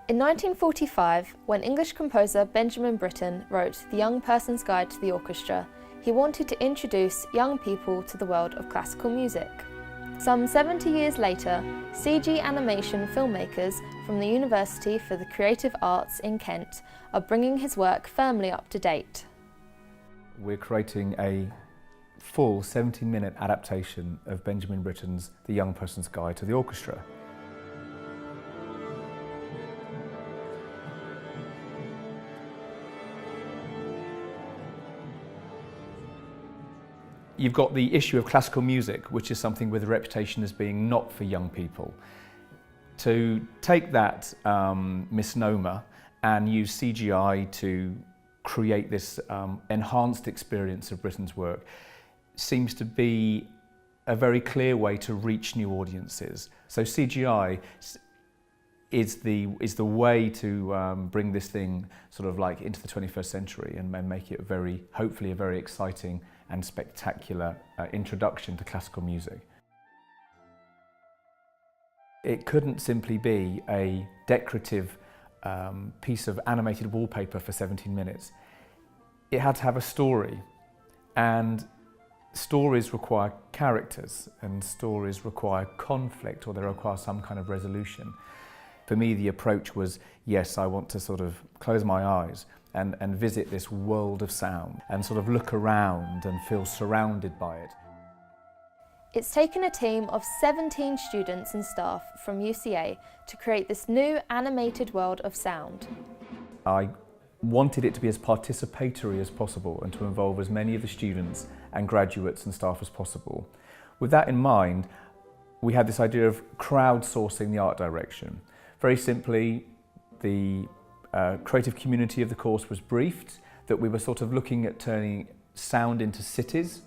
In 1945, when English composer Benjamin Britten wrote The Young Person's Guide to the Orchestra, he wanted to introduce young people to the world of classical music. Some 70 years later, CG animation filmmakers from the University for the Creative Arts in Kent are bringing his work firmly up to date. We're creating a full 17-minute adaptation of Benjamin Britten's The Young Person's Guide to the Orchestra. You've got the issue of classical music, which is something with a reputation as being not for young people. To take that misnomer and use CGI to create this enhanced experience of Britten's work seems to be a very clear way to reach new audiences. So CGI is the way to bring this thing sort of like into the 21st century and make it hopefully a very exciting and spectacular introduction to classical music. It couldn't simply be a decorative piece of animated wallpaper for 17 minutes. It had to have a story, and stories require characters, and stories require conflict, or they require some kind of resolution. For me, the approach was, yes, I want to sort of close my eyes and visit this world of sound and sort of look around and feel surrounded by it. It's taken a team of 17 students and staff from UCA to create this new animated world of sound. I wanted it to be as participatory as possible and to involve as many of the students and graduates and staff as possible. With that in mind, we had this idea of crowdsourcing the art direction. Very simply, the creative community of the course was briefed that we were sort of looking at turning sound into cities.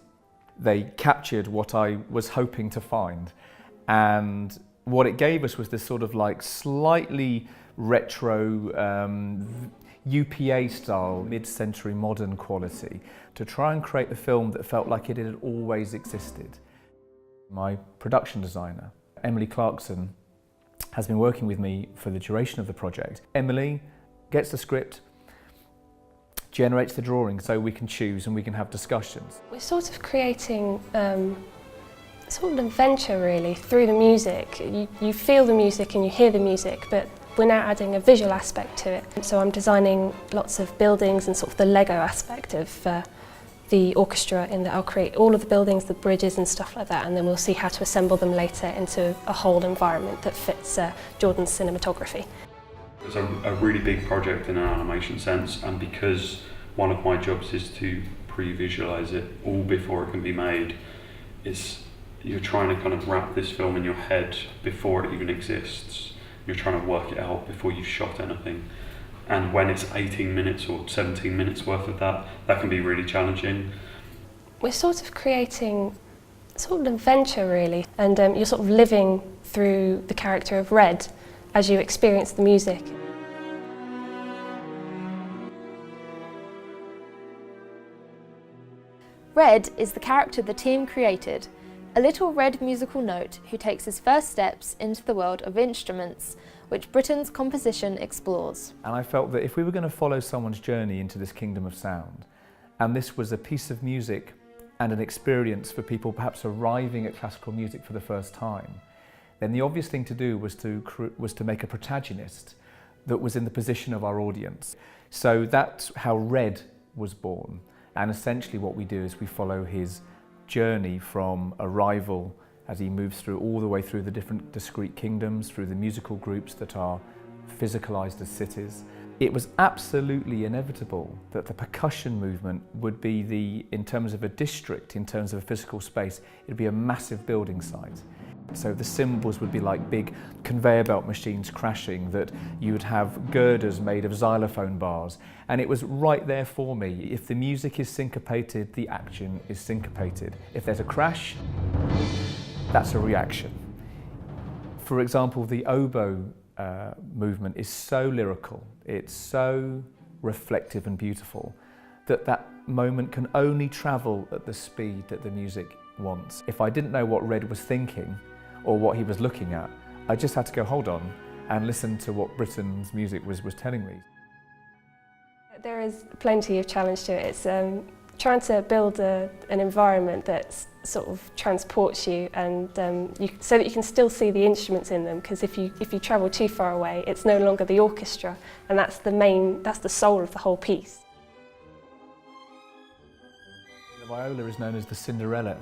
They captured what I was hoping to find, and what it gave us was this sort of like slightly retro UPA style, mid-century modern quality to try and create a film that felt like it had always existed. My production designer, Emily Clarkson, has been working with me for the duration of the project. Emily gets the script, generates the drawing so we can choose and we can have discussions. We're sort of creating sort of an adventure really through the music. You feel the music and you hear the music, but we're now adding a visual aspect to it. So I'm designing lots of buildings and sort of the Lego aspect of the orchestra, in that I'll create all of the buildings, the bridges and stuff like that, and then we'll see how to assemble them later into a whole environment that fits Jordan's cinematography. It's a really big project in an animation sense, and because one of my jobs is to pre-visualise it all before it can be made, you're trying to kind of wrap this film in your head before it even exists. You're trying to work it out before you've shot anything. And when it's 18 minutes or 17 minutes worth of that can be really challenging. We're sort of creating sort of an adventure really, and you're sort of living through the character of Red as you experience the music. Red is the character the team created, a little red musical note who takes his first steps into the world of instruments, which Britten's composition explores. And I felt that if we were going to follow someone's journey into this kingdom of sound, and this was a piece of music and an experience for people perhaps arriving at classical music for the first time, then the obvious thing to do was to make a protagonist that was in the position of our audience. So that's how Red was born. And essentially what we do is we follow his journey from arrival as he moves through all the way through the different discrete kingdoms, through the musical groups that are physicalized as cities. It was absolutely inevitable that the percussion movement would be in terms of a district, in terms of a physical space, it'd be a massive building site. So the cymbals would be like big conveyor belt machines crashing, that you would have girders made of xylophone bars. And it was right there for me. If the music is syncopated, the action is syncopated. If there's a crash, that's a reaction. For example, the oboe movement is so lyrical, it's so reflective and beautiful, that moment can only travel at the speed that the music wants. If I didn't know what Red was thinking or what he was looking at, I just had to go, hold on, and listen to what Britain's music was telling me. There is plenty of challenge to it. It's trying to build an environment that sort of transports you, and so that you can still see the instruments in them, because if you travel too far away, it's no longer the orchestra, and that's the soul of the whole piece. The viola is known as the Cinderella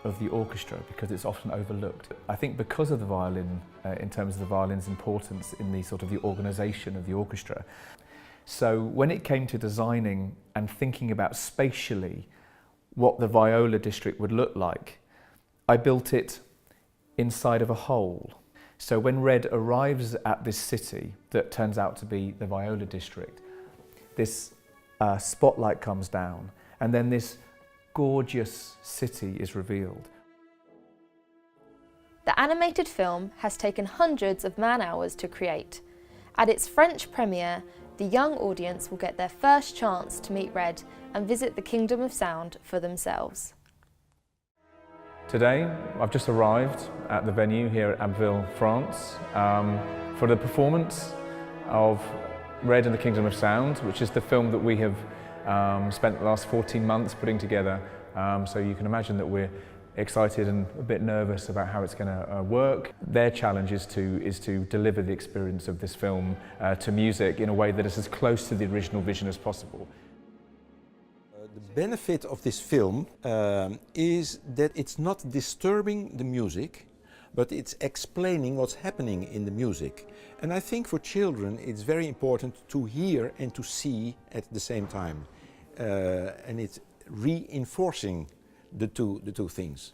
of the orchestra because it's often overlooked. I think because of the violin, in terms of the violin's importance in the organisation of the orchestra. So when it came to designing and thinking about spatially what the viola district would look like, I built it inside of a hole. So when Red arrives at this city that turns out to be the viola district, this spotlight comes down, and then this gorgeous city is revealed. The animated film has taken hundreds of man-hours to create. At its French premiere, the young audience will get their first chance to meet Red and visit the Kingdom of Sound for themselves. Today, I've just arrived at the venue here at Abbeville, France, for the performance of Red and the Kingdom of Sound, which is the film that we have spent the last 14 months putting together. So you can imagine that we're excited and a bit nervous about how it's going to work. Their challenge is to deliver the experience of this film to music in a way that is as close to the original vision as possible. The benefit of this film is that it's not disturbing the music, but it's explaining what's happening in the music. And I think for children it's very important to hear and to see at the same time. And it's reinforcing the two things.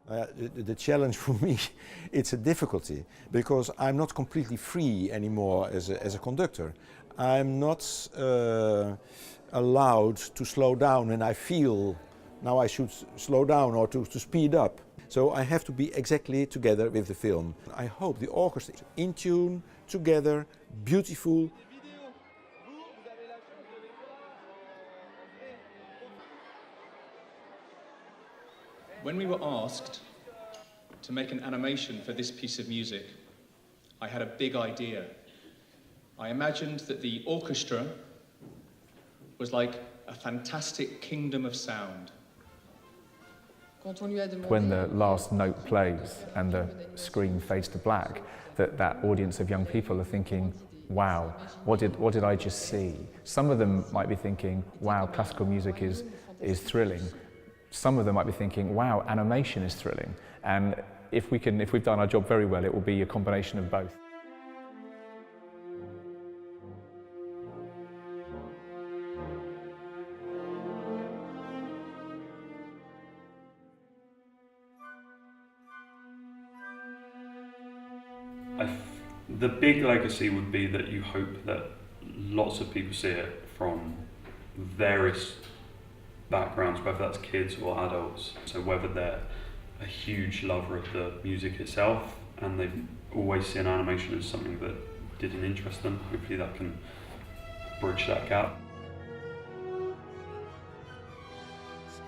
The challenge for me, it's a difficulty, because I'm not completely free anymore as a conductor. I'm not allowed to slow down when I feel now I should slow down or to speed up. So I have to be exactly together with the film. I hope the orchestra is in tune, together, beautiful. When we were asked to make an animation for this piece of music, I had a big idea. I imagined that the orchestra was like a fantastic kingdom of sound. When the last note plays and the screen fades to black, that audience of young people are thinking, wow, what did I just see? Some of them might be thinking, wow, classical music is thrilling. Some of them might be thinking, wow, animation is thrilling. And if we've done our job very well, it will be a combination of both. The big legacy would be that you hope that lots of people see it from various backgrounds, whether that's kids or adults. So whether they're a huge lover of the music itself and they've always seen animation as something that didn't interest them, hopefully that can bridge that gap.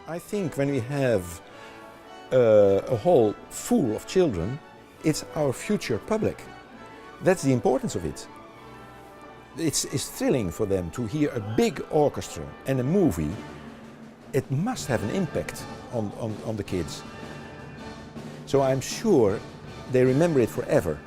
I think when we have a hall full of children, it's our future public. That's the importance of it. It's thrilling for them to hear a big orchestra and a movie. It must have an impact on the kids. So I'm sure they remember it forever.